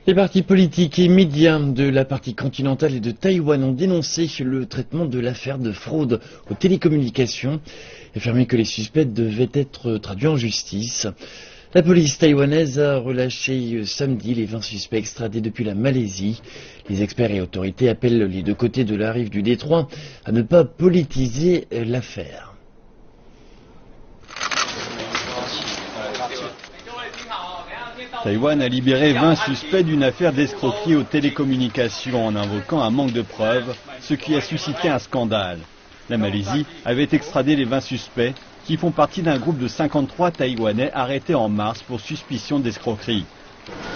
Les partis politiques et médias de la partie continentale et de Taïwan ont dénoncé le traitement de l'affaire de fraude aux télécommunications et affirmé que les suspects devaient être traduits en justice. La police taïwanaise a relâché samedi les 20 suspects extradés depuis la Malaisie. Les experts et autorités appellent les deux côtés de la rive du détroit à ne pas politiser l'affaire. Taïwan a libéré 20 suspects d'une affaire d'escroquerie aux télécommunications en invoquant un manque de preuves, ce qui a suscité un scandale. La Malaisie avait extradé les 20 suspects qui font partie d'un groupe de 53 Taïwanais arrêtés en mars pour suspicion d'escroquerie.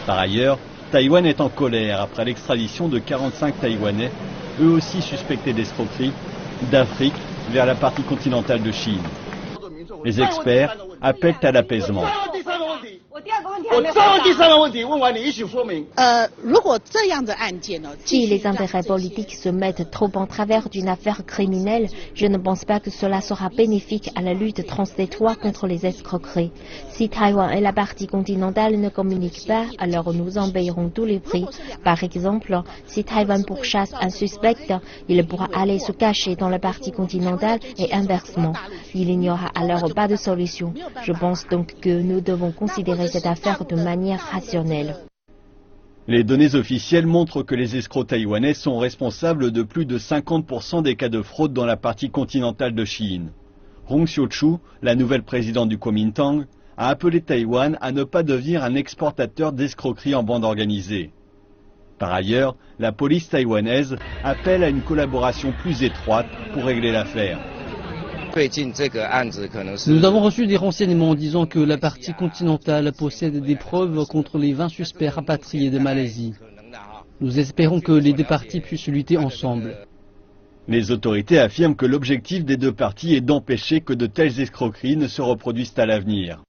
Par ailleurs, Taïwan est en colère après l'extradition de 45 Taïwanais, eux aussi suspectés d'escroquerie, d'Afrique vers la partie continentale de Chine. Les experts appellent à l'apaisement. Si les intérêts politiques se mettent trop en travers d'une affaire criminelle, je ne pense pas que cela sera bénéfique à la lutte transdétroit contre les escroqueries. Si Taïwan et la partie continentale ne communiquent pas, alors nous en payerons tous les prix. Par exemple, si Taïwan pourchasse un suspect, il pourra aller se cacher dans la partie continentale et inversement. Il n'y aura alors pas de solution. Je pense donc que nous devons considérer cette affaire de manière rationnelle. Les données officielles montrent que les escrocs taïwanais sont responsables de plus de 50% des cas de fraude dans la partie continentale de Chine. Hong Xiuqiu, la nouvelle présidente du Kuomintang, a appelé Taïwan à ne pas devenir un exportateur d'escroquerie en bande organisée. Par ailleurs, la police taïwanaise appelle à une collaboration plus étroite pour régler l'affaire. Nous avons reçu des renseignements disant que la partie continentale possède des preuves contre les 20 suspects rapatriés de Malaisie. Nous espérons que les deux parties puissent lutter ensemble. Les autorités affirment que l'objectif des deux parties est d'empêcher que de telles escroqueries ne se reproduisent à l'avenir.